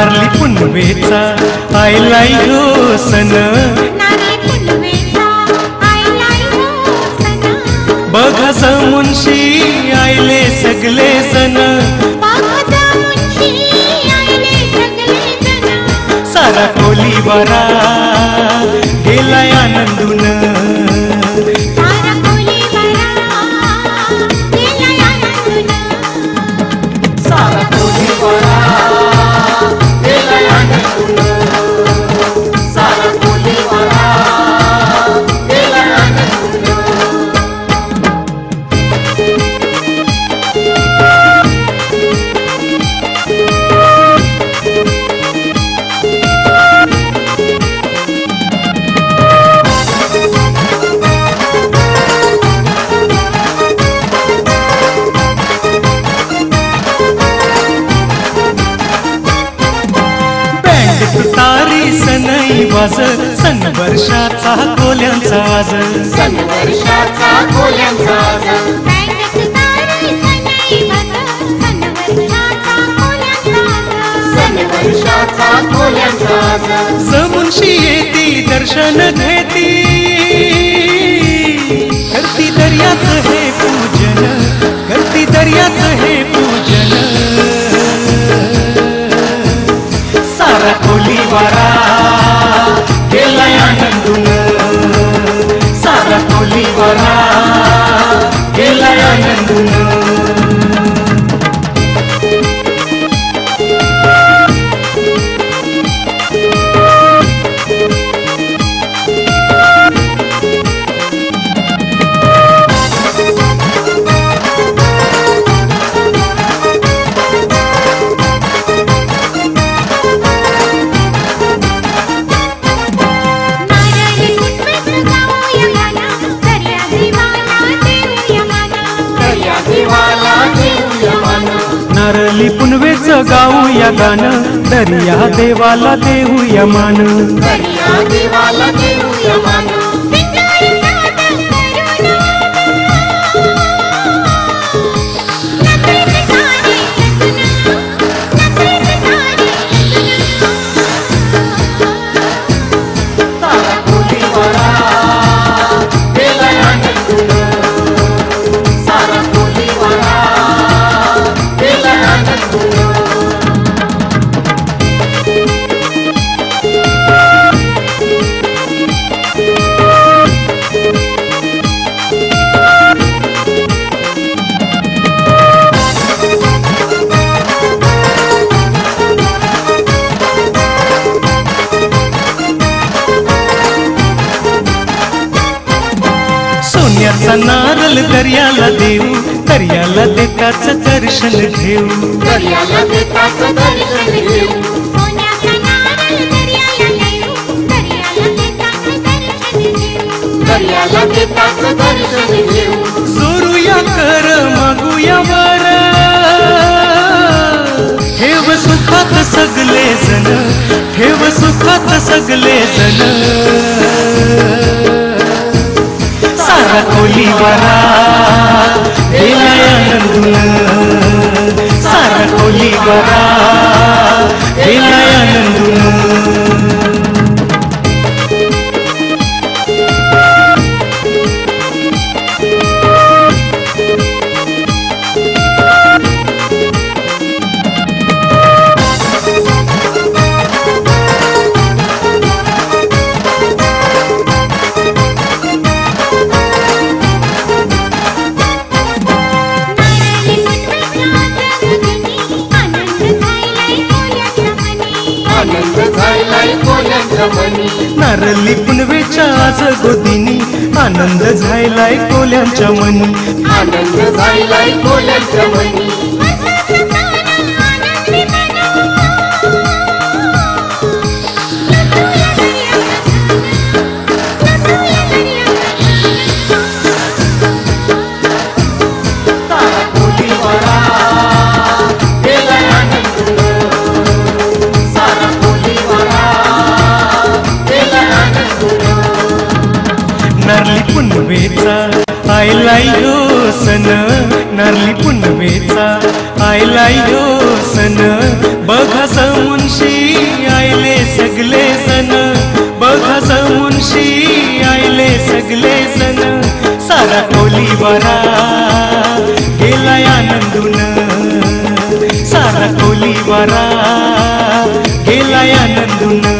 नारली पुनवेचा आयलाय हो सन, नारली पुनवेचा आयलाय हो सन, बघा मुंशी आयले सगळे जण, बघा मुंशी आयले सगळे जण, सारा कोलीवारा गेलाय आनंदून, सारा कोलीवारा गेलाय आनंदून, सारा कोलीवारा गेलाय आनंदून, सारा कोलीवारा गेलाय आनंदून. तारी सनई वाज सन वर्षाचा कोल्यांचा आज, सन वर्षाचा कोल्यांचा आज, बँड तुतारी सनई वाज सन वर्षाचा कोल्यांचा आज, सन वर्षाचा कोल्यांचा आज, समुंशी येती दर्शन घेती, करती दर्याच हे पूजन, करती दर्याच हे पूजन, सारा कोलीवारा गेलाय आनंदून, सारा कोलीवारा गेलाय आनंदून. नारली पुनवेचं गाऊया गाणं, दर्या देवाला देऊया मान, दर्या देवाला देऊया मान, सारा कोलीवारा गेलाय आनंदून, सारा कोलीवारा गेलाय आनंदून. सोन्याचा नारळ दर्याला देऊ, दर्याला देताच दर्शन घेऊ, दर्याला देताच दर्शन घेऊ, सोन्याचा नारळ दर्याला देऊ, दर्याला देताच दर्शन घेऊ, दर्याला देताच दर्शन घेऊ, जोरूया कर मागूया वर, ठेव सुखात सगळे जण, ठेव सुखात सगळे जण, सारा कोलीवारा गेलाय आनंदून, सारा कोलीवारा गेलाय आनंदून. नारली पुनवेच्या आज गोदिनी आनंद झायलाय कोल्यांच्या मनी, आनंद झायलाय कोल्यांच्या मनी, नारली पुनवेचा आयला यो सन नारली पुनवेचा आयला यो सन बघा मुनशी आयले सगळे जण बघा मुनशी आयले सगळे जण सारा कोलीवारा गेलाय आनंदून सारा कोलीवारा गेलाय आनंदून